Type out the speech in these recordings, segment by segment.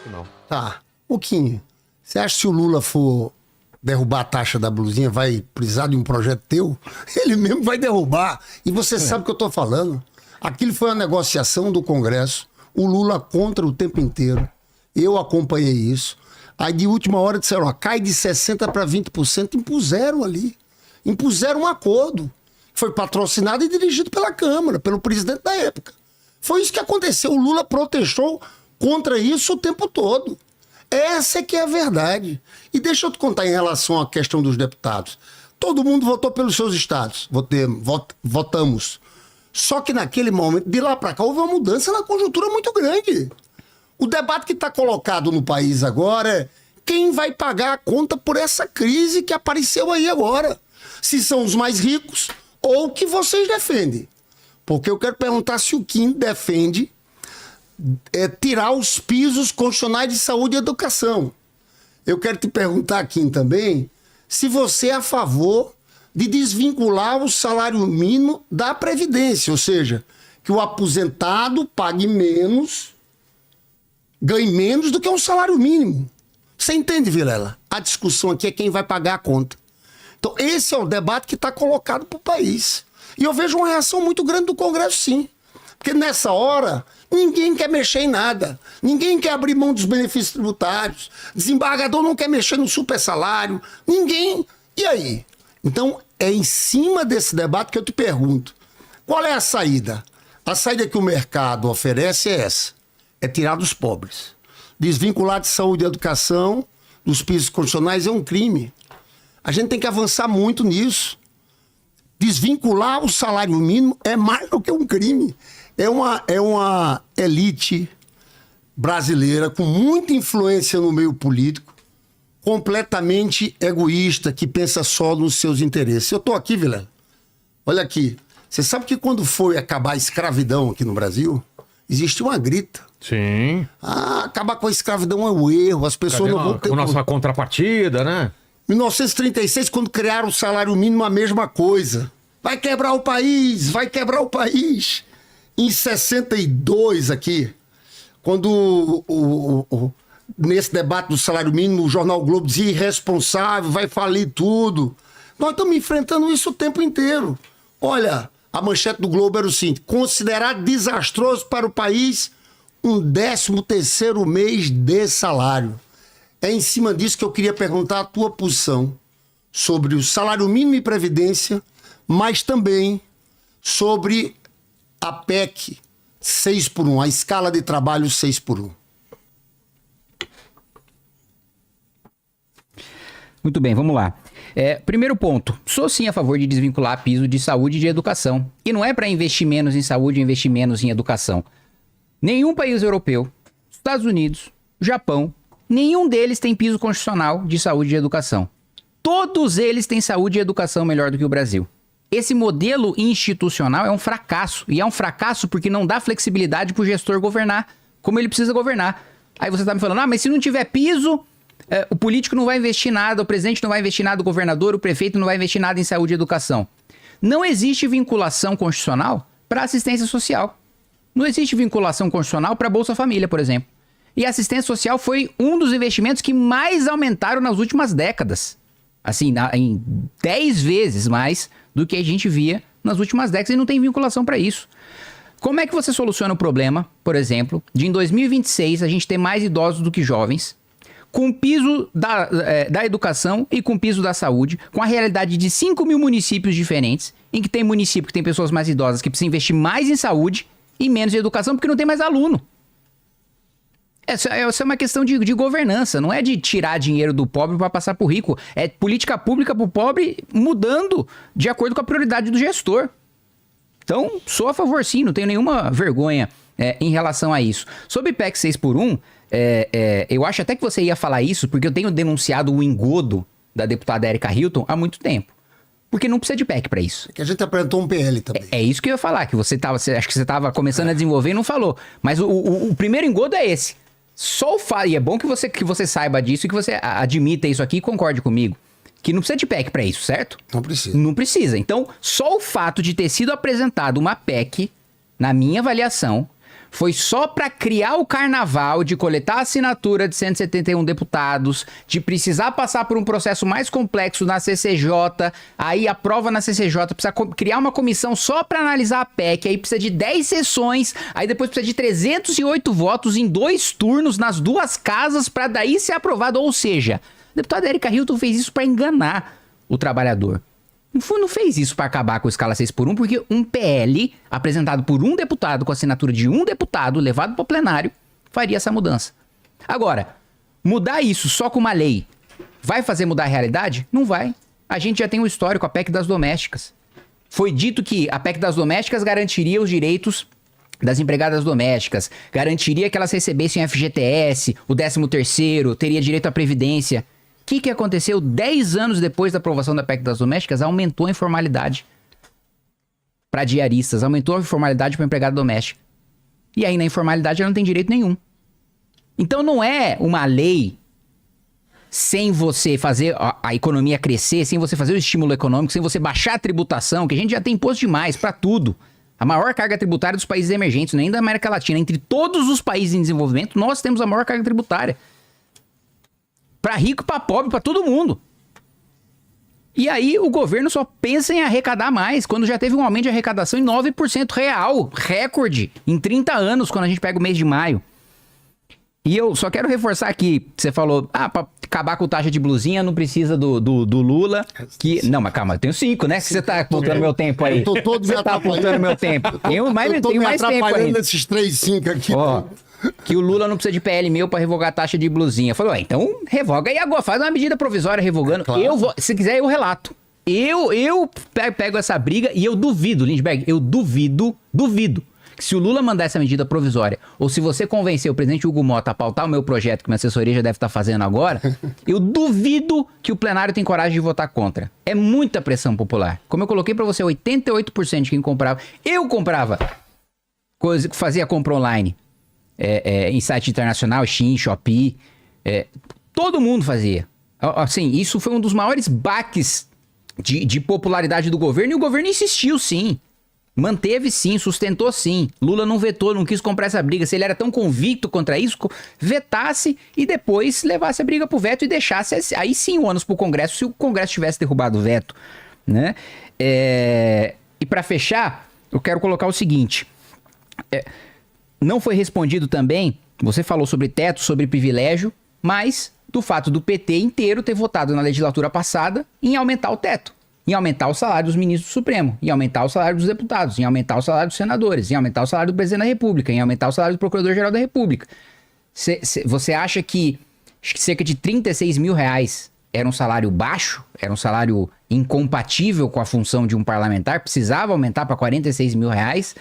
que não. Tá. Pouquinho. Você acha que se o Lula for derrubar a taxa da blusinha, vai precisar de um projeto teu? Ele mesmo vai derrubar. E você sabe o que eu tô falando. Aquilo foi uma negociação do Congresso. O Lula contra o tempo inteiro. Eu acompanhei isso. Aí de última hora disseram, ó, cai de 60% para 20%. Impuseram ali. Impuseram um acordo. Foi patrocinado e dirigido pela Câmara, pelo presidente da época. Foi isso que aconteceu. O Lula protestou contra isso o tempo todo. Essa é que é a verdade. E deixa eu te contar em relação à questão dos deputados. Todo mundo votou pelos seus estados. Votamos. Só que naquele momento, de lá para cá, houve uma mudança na conjuntura muito grande. O debate que está colocado no país agora é quem vai pagar a conta por essa crise que apareceu aí agora. Se são os mais ricos ou o que vocês defendem. Porque eu quero perguntar se o Kim defende tirar os pisos constitucionais de saúde e educação. Eu quero te perguntar, Kim, também, se você é a favor de desvincular o salário mínimo da Previdência, ou seja, que o aposentado pague menos, ganhe menos do que um salário mínimo. Você entende, Vilela? A discussão aqui é quem vai pagar a conta. Então, esse é o debate que está colocado para o país. E eu vejo uma reação muito grande do Congresso, sim. Porque nessa hora, ninguém quer mexer em nada. Ninguém quer abrir mão dos benefícios tributários. Desembargador não quer mexer no supersalário. Ninguém. E aí? Então, é em cima desse debate que eu te pergunto. Qual é a saída? A saída que o mercado oferece é essa. É tirar dos pobres. Desvincular de saúde e educação dos pisos constitucionais é um crime. A gente tem que avançar muito nisso. Desvincular o salário mínimo é mais do que um crime. É uma elite brasileira com muita influência no meio político, completamente egoísta, que pensa só nos seus interesses. Eu estou aqui, Vilela. Olha aqui. Você sabe que quando foi acabar a escravidão aqui no Brasil, existiu uma grita. Sim. Acabar com a escravidão é um erro, as pessoas não vão ter... Com nossa contrapartida, né? 1936, quando criaram o salário mínimo, a mesma coisa. Vai quebrar o país, vai quebrar o país. Em 62 aqui, quando nesse debate do salário mínimo, o jornal Globo dizia irresponsável, vai falir tudo. Nós estamos enfrentando isso o tempo inteiro. Olha, a manchete do Globo era o seguinte: considerado desastroso para o país um 13º mês de salário. É em cima disso que eu queria perguntar a tua posição sobre o salário mínimo e previdência, mas também sobre a PEC 6x1, a escala de trabalho 6x1. Muito bem, vamos lá. Primeiro ponto, sou sim a favor de desvincular piso de saúde e de educação. E não é para investir menos em saúde e investir menos em educação. Nenhum país europeu, Estados Unidos, Japão, nenhum deles tem piso constitucional de saúde e educação. Todos eles têm saúde e educação melhor do que o Brasil. Esse modelo institucional é um fracasso. E é um fracasso porque não dá flexibilidade para o gestor governar como ele precisa governar. Aí você está me falando, mas se não tiver piso, o político não vai investir nada, o presidente não vai investir nada, o governador, o prefeito não vai investir nada em saúde e educação. Não existe vinculação constitucional para assistência social. Não existe vinculação constitucional para Bolsa Família, por exemplo. E a assistência social foi um dos investimentos que mais aumentaram nas últimas décadas. Assim, em 10 vezes mais do que a gente via nas últimas décadas, e não tem vinculação para isso. Como é que você soluciona o problema, por exemplo, de em 2026 a gente ter mais idosos do que jovens, com piso da educação e com piso da saúde, com a realidade de 5 mil municípios diferentes, em que tem município que tem pessoas mais idosas que precisam investir mais em saúde e menos em educação porque não tem mais aluno. Essa é uma questão de governança, não é de tirar dinheiro do pobre para passar para o rico. É política pública para o pobre mudando de acordo com a prioridade do gestor. Então, sou a favor sim, não tenho nenhuma vergonha em relação a isso. Sobre PEC 6x1, eu acho até que você ia falar isso, porque eu tenho denunciado o engodo da deputada Erika Hilton há muito tempo. Porque não precisa de PEC para isso. Que a gente apresentou um PL também. É isso que eu ia falar, que acho que você estava começando a desenvolver e não falou. Mas o primeiro engodo é esse. Só o fato, e é bom que você saiba disso e que você admita isso aqui e concorde comigo, que não precisa de PEC para isso, certo? Não precisa. Não precisa. Então, só o fato de ter sido apresentado uma PEC, na minha avaliação, foi só para criar o carnaval de coletar a assinatura de 171 deputados, de precisar passar por um processo mais complexo na CCJ, aí aprova na CCJ, precisa criar uma comissão só para analisar a PEC, aí precisa de 10 sessões, aí depois precisa de 308 votos em 2 turnos nas 2 casas para daí ser aprovado. Ou seja, a deputada Erika Hilton fez isso para enganar o trabalhador. Não fez isso para acabar com a escala 6x1, porque um PL apresentado por um deputado, com a assinatura de um deputado, levado para o plenário, faria essa mudança. Agora, mudar isso só com uma lei vai fazer mudar a realidade? Não vai. A gente já tem um histórico, a PEC das domésticas. Foi dito que a PEC das domésticas garantiria os direitos das empregadas domésticas, garantiria que elas recebessem o FGTS, o 13º, teria direito à previdência. O que aconteceu 10 anos depois da aprovação da PEC das domésticas? Aumentou a informalidade para diaristas, aumentou a informalidade para empregada doméstica. E aí na informalidade ela não tem direito nenhum. Então não é uma lei sem você fazer a economia crescer, sem você fazer o estímulo econômico, sem você baixar a tributação, que a gente já tem imposto demais para tudo. A maior carga tributária dos países emergentes, nem da América Latina. Entre todos os países em desenvolvimento, nós temos a maior carga tributária. Para rico, para pobre, para todo mundo. E aí o governo só pensa em arrecadar mais, quando já teve um aumento de arrecadação em 9% real, recorde, em 30 anos, quando a gente pega o mês de maio. E eu só quero reforçar aqui, você falou, para acabar com taxa de blusinha não precisa do Lula, que... Não, mas calma, eu tenho 5, né? Que você tá apontando meu tempo aí. Eu tô todo você tá apontando meu tempo. Tenho mais tempo ainda. Eu tô me atrapalhando nesses 3, 5 aqui. Ó, que o Lula não precisa de PL meu pra revogar a taxa de blusinha. Eu falei, ué, então revoga aí agora, faz uma medida provisória revogando. Claro. Eu vou, se quiser eu relato. Eu pego essa briga e eu duvido, Lindbergh, eu duvido que se o Lula mandar essa medida provisória, ou se você convencer o presidente Hugo Mota a pautar o meu projeto, que minha assessoria já deve estar fazendo agora, eu duvido que o plenário tem coragem de votar contra. É muita pressão popular. Como eu coloquei pra você, 88% de quem comprava. Eu comprava coisa que fazia compra online. Em site internacional, Shein, Shopee, todo mundo fazia. Assim, isso foi um dos maiores baques de popularidade do governo, e o governo insistiu sim, manteve sim, sustentou sim. Lula não vetou, não quis comprar essa briga. Se ele era tão convicto contra isso, vetasse e depois levasse a briga pro veto e deixasse aí sim o ônus pro Congresso, se o Congresso tivesse derrubado o veto, né? E para fechar, eu quero colocar o seguinte, não foi respondido também, você falou sobre teto, sobre privilégio, mas do fato do PT inteiro ter votado na legislatura passada em aumentar o teto, em aumentar o salário dos ministros do Supremo, em aumentar o salário dos deputados, em aumentar o salário dos senadores, em aumentar o salário do presidente da República, em aumentar o salário do Procurador-Geral da República. Você acha que cerca de 36 mil reais era um salário baixo? Era um salário incompatível com a função de um parlamentar? Precisava aumentar para 46 mil reais?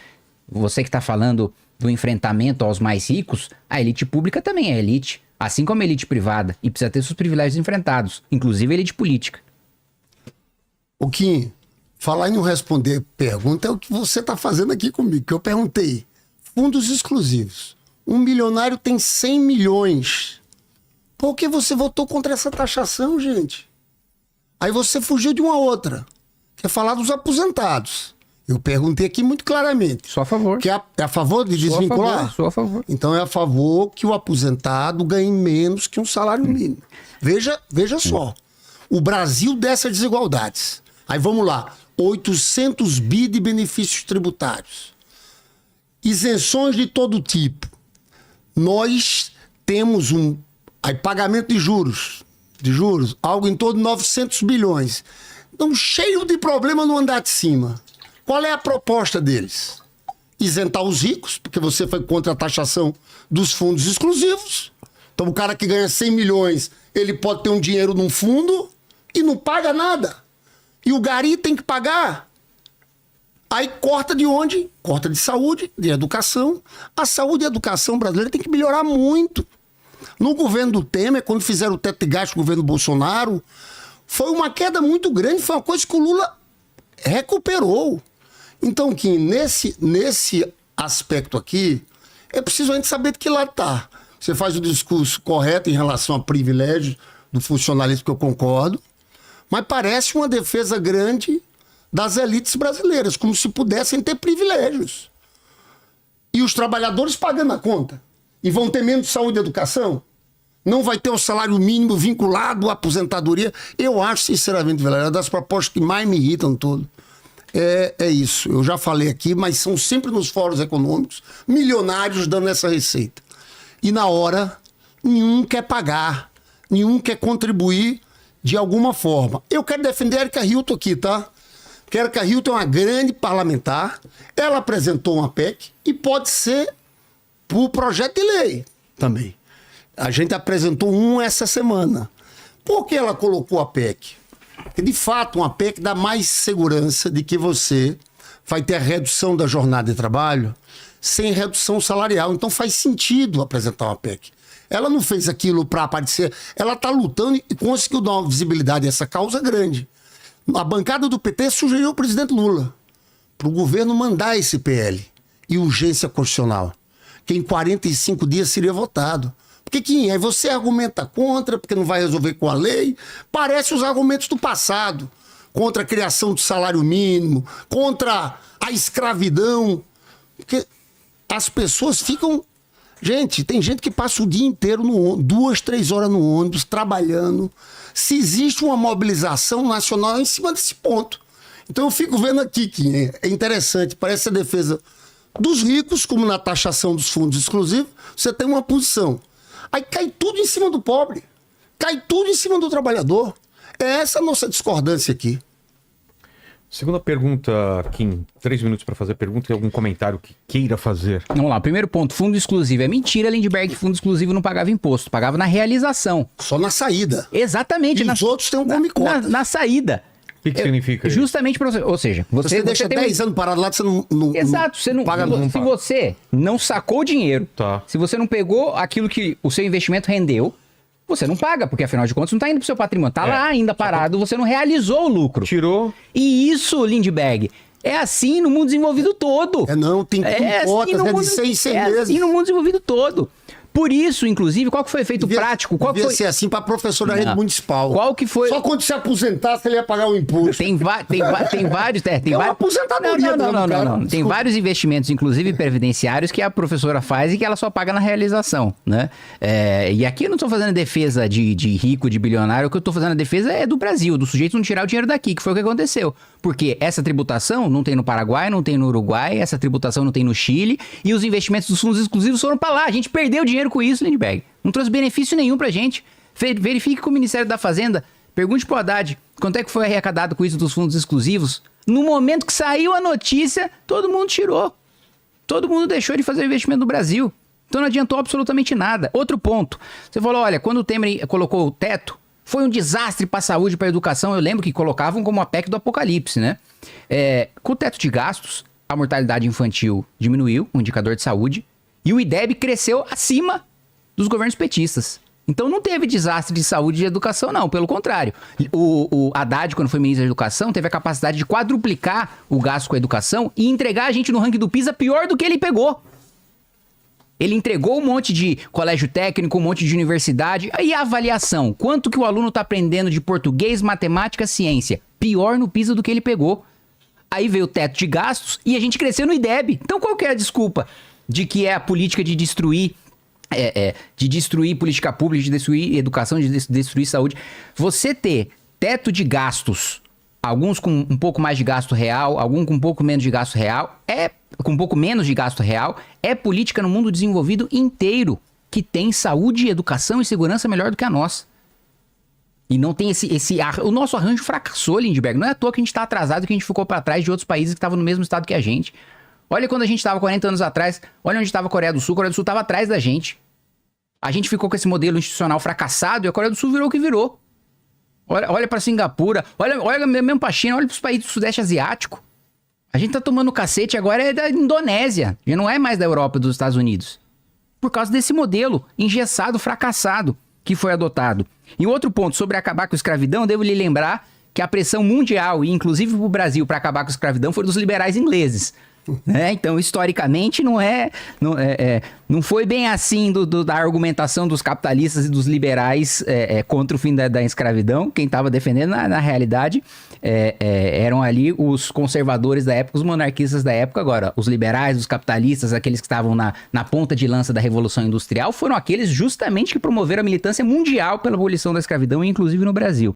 Você que está falando do enfrentamento aos mais ricos, a elite pública também é elite, assim como a elite privada, e precisa ter seus privilégios enfrentados, inclusive a elite política. O Kim, falar e não responder pergunta é o que você está fazendo aqui comigo, que eu perguntei. Fundos exclusivos. Um milionário tem 100 milhões. Por que você votou contra essa taxação, gente? Aí você fugiu de uma outra, que é falar dos aposentados. Eu perguntei aqui muito claramente. Sou a favor. Que é a favor de desvincular? Sou a favor. Então é a favor que o aposentado ganhe menos que um salário mínimo. Veja só. O Brasil desce as desigualdades. Aí vamos lá. 800 bi de benefícios tributários. Isenções de todo tipo. Nós temos pagamento de juros, algo em torno de 900 bilhões. Então, cheio de problema no andar de cima. Qual é a proposta deles? Isentar os ricos, porque você foi contra a taxação dos fundos exclusivos. Então o cara que ganha 100 milhões, ele pode ter um dinheiro num fundo e não paga nada. E o gari tem que pagar. Aí corta de onde? Corta de saúde, de educação. A saúde e a educação brasileira tem que melhorar muito. No governo do Temer, quando fizeram o teto de gasto no governo do Bolsonaro, foi uma queda muito grande, foi uma coisa que o Lula recuperou. Então, Kim, nesse aspecto aqui, é preciso a gente saber de que lado tá. Você faz o discurso correto em relação a privilégios do funcionalismo, que eu concordo, mas parece uma defesa grande das elites brasileiras, como se pudessem ter privilégios. E os trabalhadores pagando a conta. E vão ter menos saúde e educação? Não vai ter o salário mínimo vinculado à aposentadoria? Eu acho, sinceramente, velho, é uma das propostas que mais me irritam todo. É isso. Eu já falei aqui, mas são sempre nos fóruns econômicos milionários dando essa receita. E na hora, nenhum quer pagar, nenhum quer contribuir de alguma forma. Eu quero defender a Erika Hilton aqui, tá? Porque a Erika Hilton é uma grande parlamentar, ela apresentou uma PEC e pode ser por projeto de lei também. A gente apresentou um essa semana. Por que ela colocou a PEC? Porque, de fato, uma PEC dá mais segurança de que você vai ter a redução da jornada de trabalho sem redução salarial. Então faz sentido apresentar uma PEC. Ela não fez aquilo para aparecer, ela está lutando e conseguiu dar uma visibilidade a essa causa grande. A bancada do PT sugeriu ao presidente Lula para o governo mandar esse PL e urgência constitucional, que em 45 dias seria votado. Porque Kim, aí você argumenta contra, porque não vai resolver com a lei. Parece os argumentos do passado. Contra a criação do salário mínimo, contra a escravidão. Porque as pessoas ficam... Gente, tem gente que passa o dia inteiro no ônibus, 2, 3 horas no ônibus, trabalhando. Se existe uma mobilização nacional em cima desse ponto. Então eu fico vendo aqui, Kim, é interessante, parece a defesa dos ricos, como na taxação dos fundos exclusivos, você tem uma posição. Aí cai tudo em cima do pobre. Cai tudo em cima do trabalhador. É essa a nossa discordância aqui. Segunda pergunta, Kim. 3 minutos para fazer a pergunta e algum comentário que queira fazer. Vamos lá, primeiro ponto, fundo exclusivo. É mentira, Lindbergh, que fundo exclusivo não pagava imposto, pagava na realização. Só na saída. Exatamente. E os outros têm um come-cota. Na saída. O que significa isso? Justamente para você. Ou seja, Você deixa tem 10 anos parado lá, você não Exato, você não paga. Se você não sacou o dinheiro, Tá. se você não pegou aquilo que o seu investimento rendeu, você não paga, porque afinal de contas não está indo pro seu patrimônio. Tá lá ainda parado, você não realizou o lucro. Tirou. E isso, Lindbergh, é assim no mundo desenvolvido todo. Não, tem cotas, no é mundo, de 6 é meses. assim no mundo desenvolvido todo. Por isso, inclusive, qual que foi o efeito prático? Qual que devia foi... ser assim para professor da rede municipal. Qual que foi... Só quando se aposentasse ele ia pagar o imposto. Tem vários... Tem uma vários... aposentadoria. Não. Tem vários investimentos, inclusive previdenciários, que a professora faz e que ela só paga na realização, né? E aqui eu não estou fazendo defesa de rico, de bilionário. O que eu estou fazendo a defesa é do Brasil, do sujeito não tirar o dinheiro daqui, que foi o que aconteceu. Porque essa tributação não tem no Paraguai, não tem no Uruguai, essa tributação não tem no Chile, e os investimentos dos fundos exclusivos foram para lá. A gente perdeu dinheiro com isso, Lindbergh. Não trouxe benefício nenhum pra gente. Verifique com o Ministério da Fazenda. Pergunte pro Haddad quanto é que foi arrecadado com isso dos fundos exclusivos. No momento que saiu a notícia, todo mundo tirou. Todo mundo deixou de fazer investimento no Brasil. Então não adiantou absolutamente nada. Outro ponto. Você falou, olha, quando o Temer colocou o teto, foi um desastre para a saúde e para a educação. Eu lembro que colocavam como a PEC do apocalipse, né? Com o teto de gastos, a mortalidade infantil diminuiu, o indicador de saúde, e o IDEB cresceu acima dos governos petistas. Então não teve desastre de saúde e de educação, não. Pelo contrário. O Haddad, quando foi ministro da Educação, teve a capacidade de quadruplicar o gasto com a educação e entregar a gente no ranking do PISA pior do que ele pegou. Ele entregou um monte de colégio técnico, um monte de universidade. E a avaliação? Quanto que o aluno está aprendendo de português, matemática, ciência? Pior no PISA do que ele pegou. Aí veio o teto de gastos e a gente cresceu no IDEB. Então qual que é a desculpa de que é a política de destruir política pública, de destruir educação, de destruir saúde? Você ter teto de gastos, alguns com um pouco mais de gasto real, alguns com um pouco menos de gasto real, com um pouco menos de gasto real, é política no mundo desenvolvido inteiro que tem saúde, educação e segurança melhor do que a nossa. E não tem o nosso arranjo fracassou, Lindbergh. Não é à toa que a gente está atrasado, que a gente ficou para trás de outros países que estavam no mesmo estado que a gente. Olha quando a gente estava 40 anos atrás, olha onde estava a Coreia do Sul estava atrás da gente. A gente ficou com esse modelo institucional fracassado e a Coreia do Sul virou o que virou. Olha para Singapura, olha mesmo para a China, olha para os países do Sudeste Asiático. A gente tá tomando cacete agora é da Indonésia, já não é mais da Europa, dos Estados Unidos. Por causa desse modelo engessado, fracassado que foi adotado. E outro ponto, sobre acabar com a escravidão, eu devo lhe lembrar que a pressão mundial, e inclusive para o Brasil, para acabar com a escravidão, foi dos liberais ingleses. Né? Então, historicamente, não foi bem assim da argumentação dos capitalistas e dos liberais contra o fim da escravidão. Quem estava defendendo, na realidade, eram ali os conservadores da época, os monarquistas da época. Agora, os liberais, os capitalistas, aqueles que estavam na ponta de lança da Revolução Industrial, foram aqueles justamente que promoveram a militância mundial pela abolição da escravidão, inclusive no Brasil.